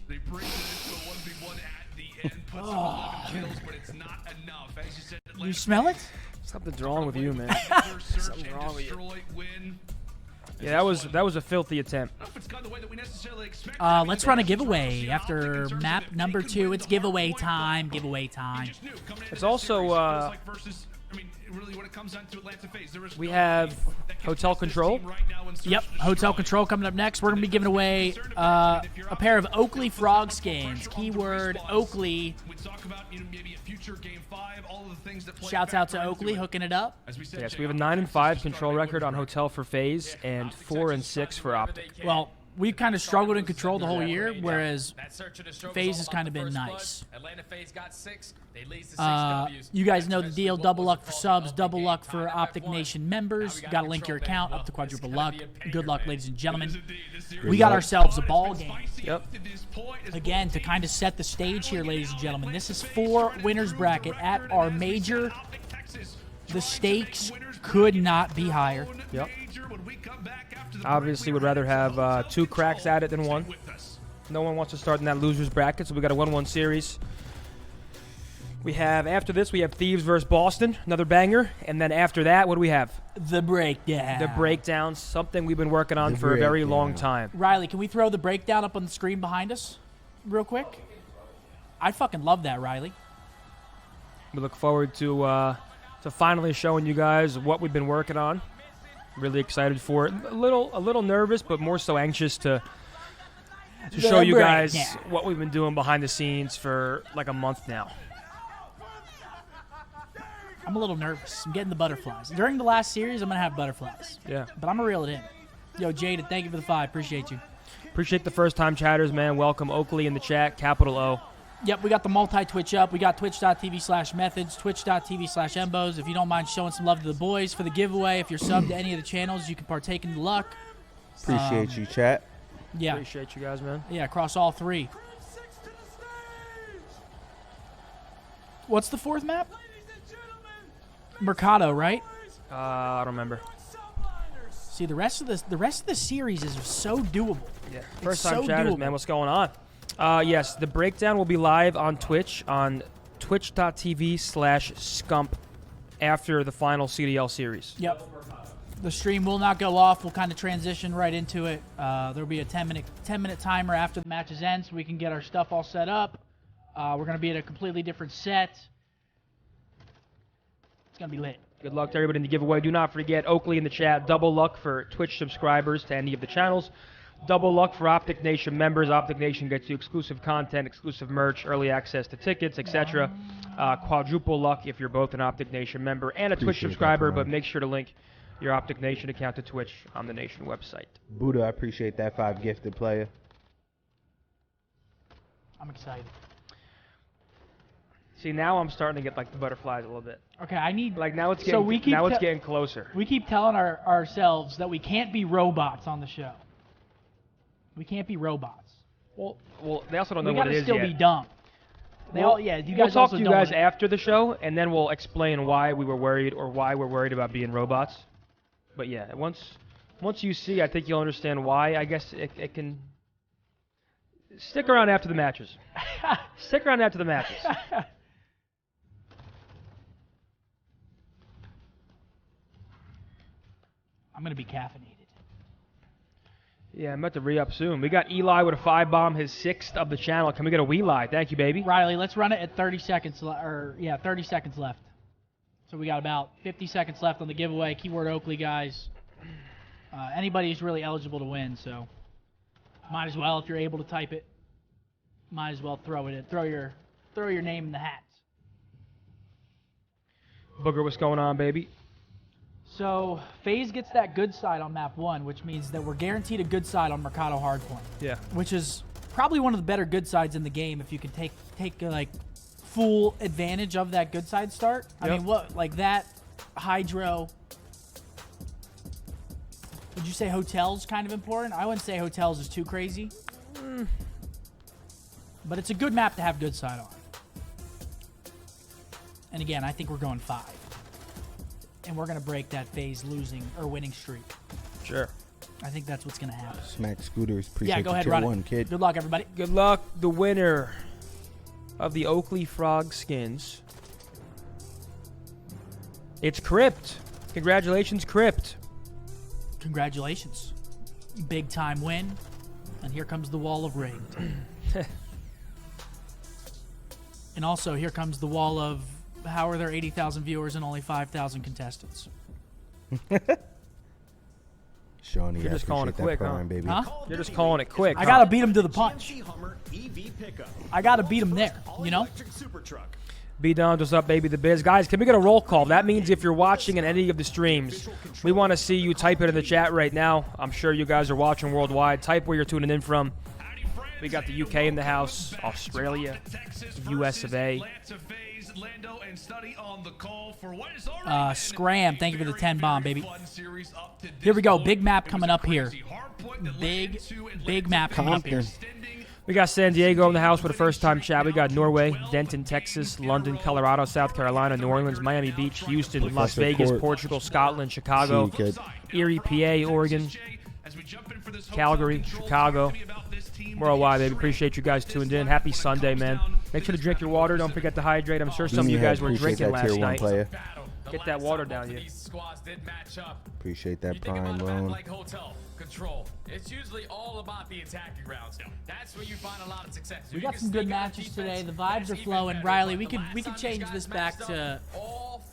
They bring it into a 1v1 at the end, puts some kills, but it's not enough. As you said, You smell it? Something's wrong with you, man. Something wrong with you. Yeah, that was a filthy attempt. Let's run a giveaway after map number 2. It's giveaway time. Giveaway time. It's also, we have hotel control. Yep, hotel control coming up next. We're going to be giving away a pair of Oakley frog skins. Keyword Oakley. Shouts out to Oakley hooking it up. Yes, we have a 9-5 control record on hotel for Faze and 4-6 for Optic. Well, we've kind of struggled in control the whole year, whereas Faze has kind of been nice. Atlanta Faze got 6. They lead to 6 Ws. You guys know the deal. Double luck for subs, double luck for Optic Nation members. You got to link your account up to quadruple luck. Good luck, ladies and gentlemen. We got ourselves a ball game. Yep. Again, to kind of set the stage here, ladies and gentlemen, this is 4 winners bracket at our major. The stakes could not be higher. Yep. Obviously, would rather have 2 cracks at it than 1. No one wants to start in that loser's bracket, so we got a 1-1 series. We have, after this, we have Thieves versus Boston, another banger. And then after that, what do we have? The breakdown. The breakdown, something we've been working on for a very long time. Riley, can we throw the breakdown up on the screen behind us real quick? I fucking love that, Riley. We look forward to finally showing you guys what we've been working on. Really excited for it. A little nervous, but more so anxious to show you guys what we've been doing behind the scenes for like a month now. I'm a little nervous. I'm getting the butterflies. During the last series, I'm going to have butterflies. Yeah. But I'm going to reel it in. Yo, Jada, thank you for the 5. Appreciate you. Appreciate the first-time chatters, man. Welcome, Oakley in the chat, capital O. Yep, we got the multi-Twitch up. We got twitch.tv/methodz, twitch.tv/embos. If you don't mind showing some love to the boys for the giveaway, if you're subbed to any of the channels, you can partake in the luck. Appreciate you, chat. Yeah. Appreciate you guys, man. Yeah, across all 3. What's the 4th map? Mercado, right? I don't remember. See, the rest of the series is so doable. Yeah. It's First-time so chatters, doable. man. What's going on? Yes, the breakdown will be live on Twitch on twitch.tv/Scump after the final CDL series. Yep. The stream will not go off. We'll kind of transition right into it. There'll be a 10-minute timer after the matches end so we can get our stuff all set up. We're going to be at a completely different set. It's going to be lit. Good luck to everybody in the giveaway. Do not forget, Oakley in the chat, double luck for Twitch subscribers to any of the channels. Double luck for Optic Nation members. Optic Nation gets you exclusive content, exclusive merch, early access to tickets, etc. Quadruple luck if you're both an Optic Nation member and a Twitch subscriber, but make sure to link your Optic Nation account to Twitch on the Nation website. Buddha, I appreciate that 5 gifted player. I'm excited. See, now I'm starting to get like the butterflies a little bit. Okay, I need... Like now it's getting closer. We keep telling ourselves that we can't be robots on the show. We can't be robots. Well, they also don't know we what it is yet. We gotta still be dumb. We'll talk to you guys after the show, and then we'll explain why we were worried or why we're worried about being robots. But yeah, once you see, I think you'll understand why. I guess it can... Stick around after the matches. Stick around after the matches. I'm going to be caffeinated. Yeah, I'm about to re-up soon. We got Eli with a 5-bomb, his 6th of the channel. Can we get a Wheeli? Thank you, baby. Riley, let's run it at 30 seconds. 30 seconds left. So we got about 50 seconds left on the giveaway. Keyword Oakley, guys. Anybody's really eligible to win, so might as well, if you're able to type it, might as well throw it in. Throw your name in the hat. Booger, what's going on, baby? So Faze gets that good side on map 1, which means that we're guaranteed a good side on Mercado Hardpoint. Yeah. Which is probably one of the better good sides in the game if you can take like full advantage of that good side start. Yep. I mean, what, like that hydro. Would you say hotels kind of important? I wouldn't say hotels is too crazy. But it's a good map to have good side on. And again, I think we're going 5. And we're going to break that Faze losing or winning streak. Sure. I think that's what's going to happen. Smack Scooters. Appreciate go ahead, tier run 1, it. kid. Good luck, everybody. Good luck. The winner of the Oakley Frog skins. It's Crypt. Congratulations, Crypt. Congratulations. Big time win. And here comes the wall of rigged. And also, here comes the wall of how are there 80,000 viewers and only 5,000 contestants? Shawnee, You're just calling it quick, huh? baby. Huh? You're just calling it quick. I got to beat him to the punch. I got to beat him there, you know? B-Dons, what's up, baby? The Biz. Guys, can we get a roll call? That means if you're watching in any of the streams, we want to see you type it in the chat right now. I'm sure you guys are watching worldwide. Type where you're tuning in from. We got the UK in the house, Australia, US of A. Scram, thank you for the 10 bomb, baby. Here we go. Big map coming up here. Big map coming up here. We got San Diego in the house for the first time chat. We got Norway, Denton, Texas, London, Colorado, South Carolina, New Orleans, Miami Beach, Houston, Las Vegas, Portugal, Scotland, Chicago, Erie, PA, Oregon, Calgary, Chicago. Worldwide, baby. Appreciate you guys tuned in. Happy Sunday, man. Make sure to drink your water. Don't forget to hydrate. I'm sure some of you guys were drinking last night. Get that water down you. Appreciate that prime loan. Control. It's usually all about the attacking rounds. That's where you find a lot of success. We got some good matches today. The vibes are flowing. Riley, we could change this back to.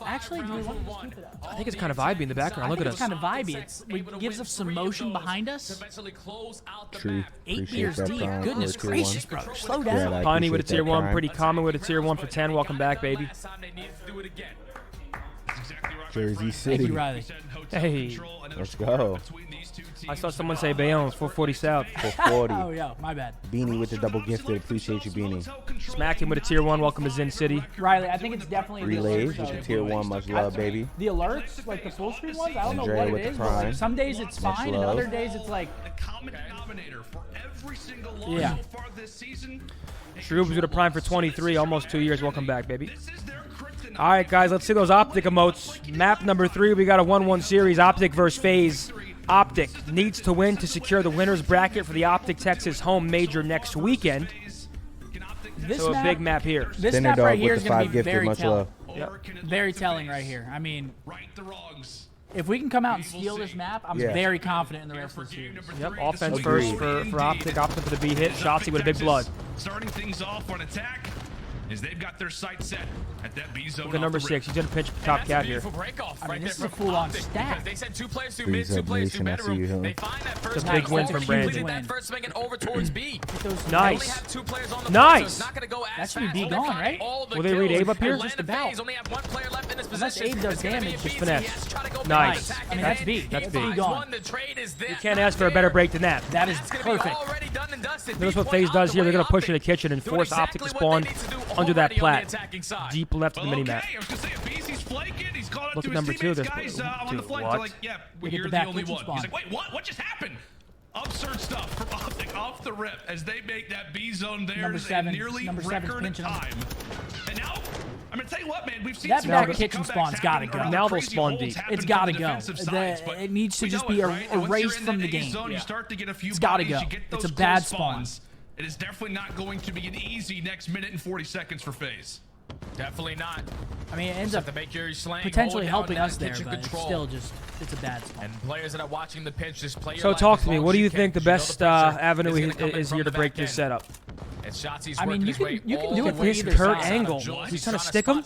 Actually, do we want to keep it up? I think it's kind of vibey in the background. Look at us. It's kind of vibey. It gives us some motion behind us. True. 8 years deep. Goodness gracious, brother. Slow Yeah, down. Piney with a tier 1. prime. Pretty common with a tier 1 for 10. Welcome back, baby. Jersey Thank City. you, Riley. Hey. Let's go. I saw someone say Bayonne, 440 South. 440. Oh, yeah, my bad. Beanie with the double gifted. Appreciate you, Beanie. Smack him with a tier 1. Welcome to Zin City. Riley, I think it's definitely Relays the with alerts. the tier 1. Much love, baby. The alerts, like the full screen ones, I don't know Andre what with it the is, but like prime. some days it's Much fine, and love. other days it's like, The common denominator for every single launch Yeah. so far this season. Shrooms with a prime for 23. Almost 2 years. Welcome back, baby. This is their kryptonite. All right, guys, let's see those Optic emotes. Map number 3, we got a 1-1 series. Optic versus Faze. Optic needs to win to secure the winner's bracket for the Optic Texas home major next weekend. this So a map, big map here. this Thinner map dog right here with is the going 5 to be gifted. very Much telling. love. Yep. Very telling right here. I mean, Right the wrongs. If we can come out and steal this map, I'm very confident in the rest of the series. Yep, offense first for Optic. Optic for the B hit. shotzzy with a big blood. Starting things off on attack is they've got their sight set at that B zone. Look at number 6. He's gonna pinch top cat here. I mean, this is a full-on stack. They sent 2 players through mid, 2 players through bedroom. They find that first big win from Brandon. That first swing and over towards B. Nice. Nice. That should be B gone, right? Will they read Abe up here? Just about. Unless Abe does damage. Just finesse. Nice. I mean, that's B. That's B. B gone. You can't ask for a better break than that. That is perfect. Notice what Faze does here. They're going to push in the kitchen and force Optic to spawn under that plat. Deep left of the minimap. Look at number 2. There's what? Yeah, you're the only one. He's like, wait, what just happened? Absurd stuff from Optic off the rip as they make that B zone there nearly record time. And now, I'm gonna tell you what, man, we've seen that some back kitchen spawn's gotta go. Now they'll spawn deep. It's gotta go. It needs to just be erased from the game. It's gotta go. It's a bad spawn. It is definitely not going to be an easy next minute and 40 seconds for Faze. Definitely not. I mean, it ends up potentially potentially helping us there, but it's still just, it's a bad spawn. And players that are watching the pitch just play. So talk to me. What do you think the best avenue is here to break this setup? I mean, you can do it from this either Kurt side. angle. He's trying to stick him.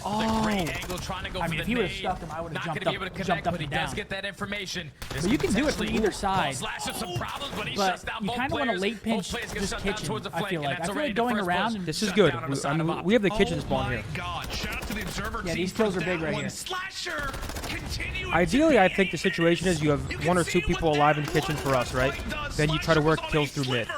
Oh. I mean, if he would have stuck him, I would have jumped up and down. But you can do it from either side. But you kind of want to late pinch this kitchen, I feel like. I feel like going around and... This is good. I mean, we have the kitchen spawn here. Yeah, these kills are big right here. Ideally, I think the situation is you have 1 or 2 people alive in the kitchen for us, right? Then you try to work kills through mid.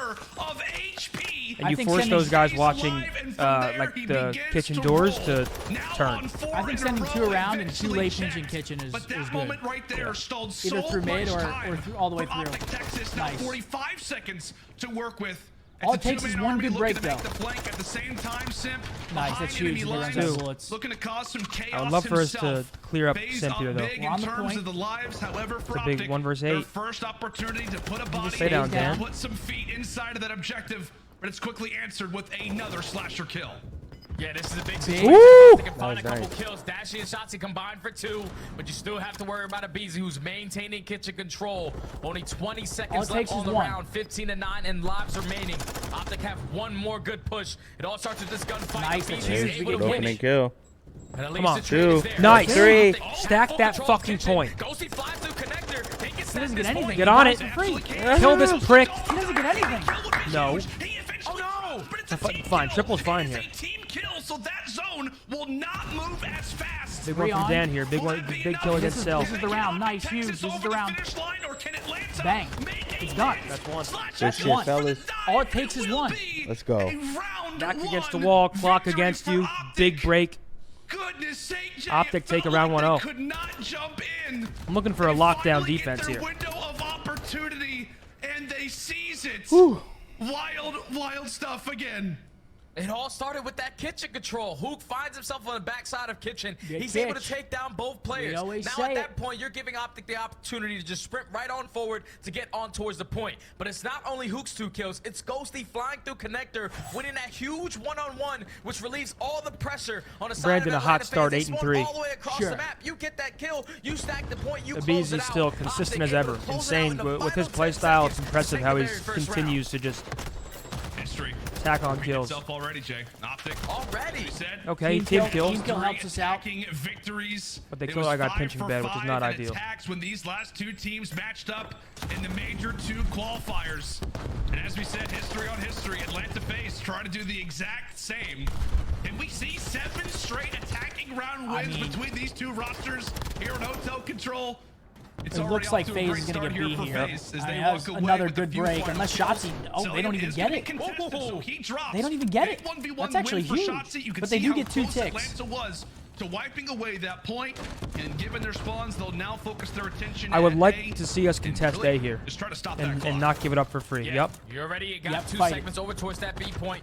And you force those guys watching like the kitchen doors to turn. I think sending 2 around and 2 late pinching kitchen is good. Either through mid or through, all the way through. Nice. 45 seconds to work with. All it takes is 1 good break, though. At the same time, Simp nice, that's huge. He runs out of bullets. Looking to cause some chaos. I would love for us to clear up Simp here, though. We're on the point. It's a big 1 versus 8. First opportunity to put a body stay down, Dan. put some feet inside of that objective, but it's quickly answered with another slasher kill. Yeah, this is a big situation. They can find a couple kills. Dashy and shotzzy combined for 2, but you still have to worry about abezy, who's maintaining kitchen control. Only 20 seconds left on the round. 15-9 and lives remaining. Optic have 1 more good push. It all starts with this gunfight. Nice. There's the opening kill. Come on, 2. Nice. 3. Stack that fucking point. Ghosty flies through connector. He doesn't get anything. Get on it. Kill this prick. He doesn't get anything. No. Oh no! Fine. Triple's fine here. So that zone will not move as fast. Big one from Dan here. Big kill against Cell. This is the round. Nice, huge. This is the round. Bang. It's done. That's 1. Good shit, fellas. All it takes is 1. Let's go. Back against the wall. Clock against you. Big break. Goodness sake, Optic take a round 1-0. Could not jump in. I'm looking for a lockdown defense here. Window of opportunity, and they seize it. Wild stuff again. It all started with that kitchen control. Huke finds himself on the backside of kitchen. Good He's pitch. able to take down both players. We always Now say at that point, you're giving Optic the opportunity to just sprint right on forward to get on towards the point. But it's not only Huke's 2 kills, it's Ghosty flying through connector, winning that huge 1-on-1, which relieves all the pressure on the side Brandon, of a hot start, Phase. 8-3. All the way across the map. You get that kill, you stack the point, you close Abezy's it out. still consistent Optic as ever. able to close it out Insane. in the With his final 10 playstyle, it's seconds impressive to how take he the very first continues to just attack on kills. Already, Jay. Optic already. Okay, team kill. Team kill helps us out. Victories. But they kill I got pinching bad, which is not ideal. When these last 2 teams matched up in the major 2 qualifiers. And as we said, history on history, Atlanta Faze trying to do the exact same. And we see 7 straight attacking round wins between these 2 rosters here in Hotel Control. It looks like Faze is going to get B here. That's another good break. Unless shotzzy... Oh, they don't even get it. They don't even get it. That's actually huge. But they do get 2 ticks. To wiping away that point, and given their spawns, they'll now focus their attention. I would like to see us contest A here. Just try to stop and not give it up for free. Yep. You're ready. You got 2 fight. segments over towards that B point.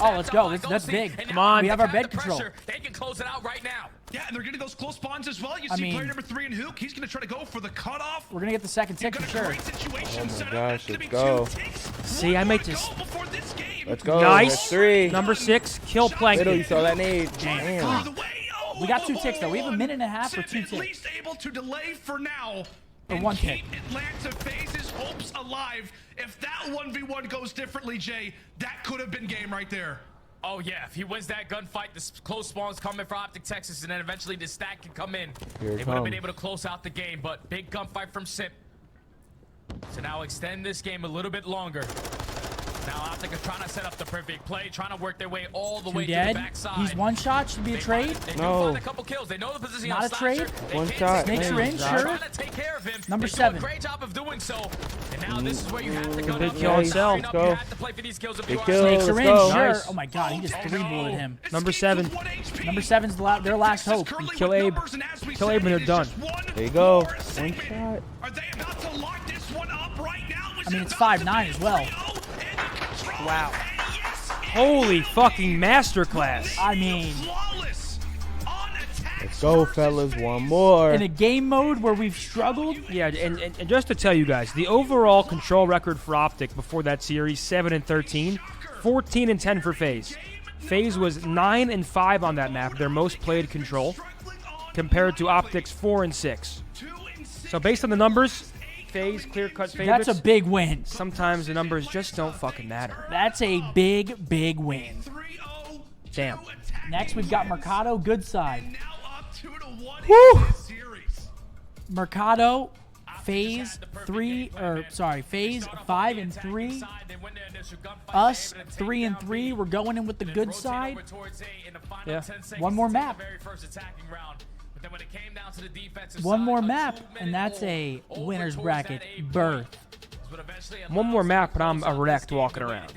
Oh, let's go. That's big. Come on. We have our bed control. They can close it out right now. Yeah, and they're getting those close spawns as well. You I see mean, player number 3 in huke. He's going to try to go for the cutoff. We're going to get the second tick Got for a sure. great situation Oh my set up. gosh, That's gonna let's be go. 2 ticks. See, I might just... Before this game. Let's go. Nice. That's 3. Number 6, kill Middle, you Plankton. saw that nade. Damn. The way. Oh, We got 2 ticks, though. We have a minute and a half for Simp 2 at ticks. least able to delay for now. and one keep kick. Atlanta Faze's hopes alive. If that 1v1 goes differently, Jay, that could have been game right there. Oh yeah, if he wins that gunfight, the close spawn's coming for Optic Texas, and then eventually the stack can come in. Here it They would have been comes. able to close out the game, but big gunfight from Simp. So now extend this game a little bit longer. Now Optic is trying to set up the perfect play, trying to work their way all the way to the Dead. backside. He's one shot. Should be a trade. They do No. find a couple kills. They know the position. Not on a Slasher. trade? They One can't shot. sustain Snakes him. are in, They're sure. trying to take care of him. Number They do 7. a great job of doing so. And now this is where you have to go Big up. kill on You cell. have to Go. play for these kills if Big you are kill. Snakes let's are in, go. sure. Nice. Oh my god, he just 3-bulleted him. Number 7. Number 7's their last hope. Kill Abe. Kill Abe and they're done. There you go. One shot. Are they about to lock this one up right now? I mean, it's 5-9 as well. Wow. Holy fucking masterclass. I mean, Let's go, fellas. One more. in a game mode where we've struggled, Yeah, and just to tell you guys, the overall control record for Optic before that series, 7-13, 14-10 for Faze. Faze was 9-5 on that map, their most played control, compared to Optic's 4-6. So based on the numbers, Faze clear-cut favorites. that's a big win. Sometimes the numbers just don't fucking matter. That's a big, big win. Damn. Next, we've got Mercado, good side. Woo! Mercado, Faze 5 and 3. Us 3 and 3. We're going in with the good side. Yeah. One more map. One more map, and that's a winner's bracket berth. One more map, but I'm erect walking around.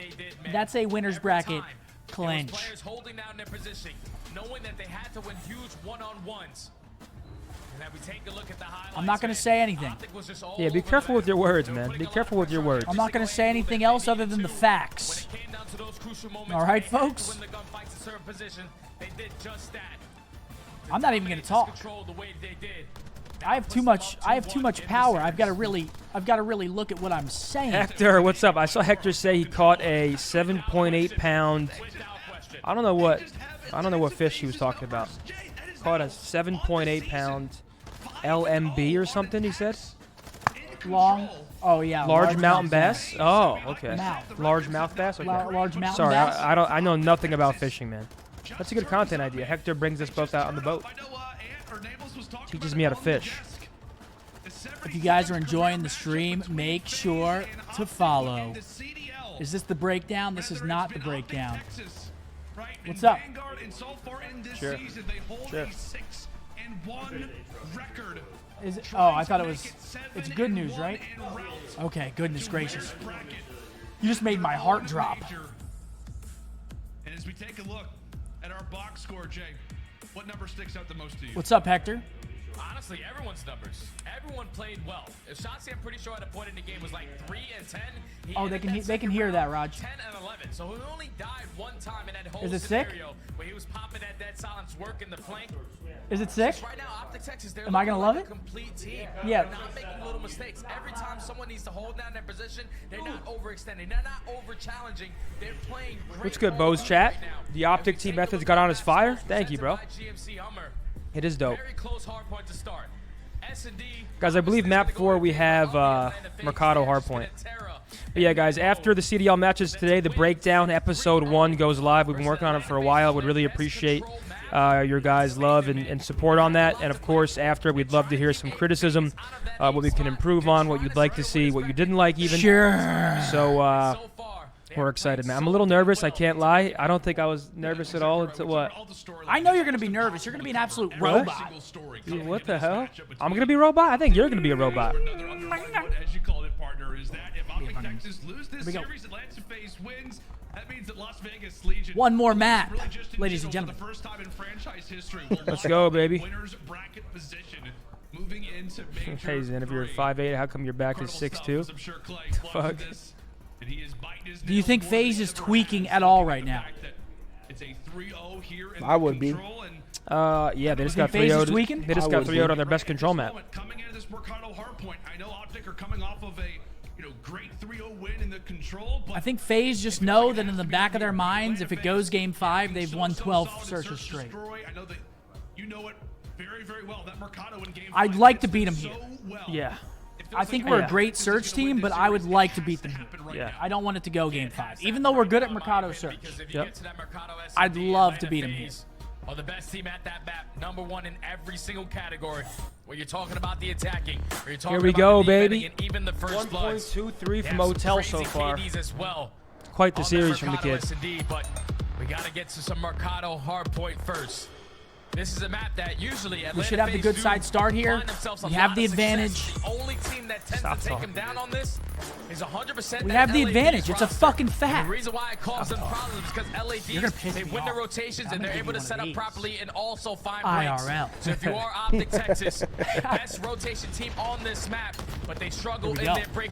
That's a winner's bracket clinch. Players holding down their position, knowing that they had to win huge one-on-ones. And that we take a look at the highlights. I'm not going to say anything. Yeah, be careful with your words, man. Be careful with your words. I'm not going to say anything else other than the facts. All right, folks? I'm not even going to talk. I have too much power. I've got to really look at what I'm saying. Hector, what's up? I saw Hector say he caught a 7.8 pound. I don't know what fish he was talking about. Caught a 7.8 pound LMB or something. He said. Long. Oh yeah. Large mountain bass. Oh, okay. Mouth. Large mouth bass. Okay. Large mountain Sorry, bass. I know nothing about fishing, man. That's a good content idea. Hector brings us both out on the boat. Teaches me how to fish. If you guys are enjoying the stream, make sure to follow. Is this the breakdown? This is not the breakdown. What's up? Sure. Sure. Is it, oh, I thought it was. It's good news, right? Okay, goodness gracious. You just made my heart drop. And as we take a look at our box score, Jay, what number sticks out the most to you? What's up, Hector? Honestly, everyone's numbers. Everyone played well. If shotzzy, I'm pretty sure at a point in the game was like 3 and 10. Oh, they can hear that, Raj. 10 and 11. So he only died one time in that whole Is it sick? scenario where he was popping that dead silence work in the flank. Is it sick? Right now, Optic Texas, they're Am I gonna looking love like it? a complete team. Yeah. They're not making little mistakes. Every time someone needs to hold down their position, they're not overextending. They're not over-challenging. They're playing great. What's good, ball Bo's chat? right now. The Optic team methods got on his fire. Thank you, bro. GMC Hummer. It is dope. Very close hardpoint to start. S&D. Guys, I believe map 4 we have Mercado Hardpoint. But yeah, guys, after the CDL matches today, the breakdown episode 1 goes live. We've been working on it for a while. Would really appreciate your guys' love and support on that. And of course, after, we'd love to hear some criticism, what we can improve on, what you'd like to see, what you didn't like even. Sure. So we're excited, man. I'm a little nervous. I can't lie. I don't think I was nervous at all until what? I know you're going to be nervous. You're going to be an absolute robot. Dude, what the hell? I'm going to be a robot? I think you're going to be a robot. As you called it, partner, is that if Optic Texas lose this we go. series, Atlanta Faze wins. That means that Las Vegas Legion. One more map, really just in ladies and general, gentlemen. for the first time in franchise history, will Let's lock go, up baby. Winners bracket position, moving into major Hey, Zen, if you're 3. 5'8", how come your back is Incredible 6'2"? stuff, as I'm sure Clay Fuck. watching this, and he is biting his Do you nails think more FaZe than is ever tweaking has, at all given right the now? fact that it's a 3-0 here in I would be. control, and Yeah, they just You got think FaZe is 3-0'd. tweaking? They just I got would 3-0'd be. on their best control map. Coming into this Mercado Hardpoint, I know Optic are coming off of a great 3-0 win in the control. But I think FaZe just know that in the back of their minds, if it goes game 5, they've won 12 searches straight. I know that you know it very, very well. That Mercado in game I'd 5 like to fits beat him so here. well. Yeah. I think we're a great search team, but I would like to beat them here. Yeah. I don't want it to go game 5. Even though we're good at Mercado search. Yep. I'd love to beat them here. Are the best team at that map, #1 in every single category. When you're talking about the attacking, or you're talking Here we about go, the baby. and even the first bloods. 1.23 They from have some Motel crazy so far. KDs as well Quite the on series from the Mercado kid. S&D, but we got to get to some Mercado Hardpoint first. This is a map that usually We should have the good side start here. We have the advantage. The only team that tends to take him down on this is 100%. We have the advantage. It's a fucking The fact. reason why it causes them problems is because You're gonna piss LADs, they me win their off. rotations I'm and they're gonna able give to you set one up of properly and also find IRL. breaks. So if you are Optic Texas, best rotation team on this map, but they struggle in go. their break.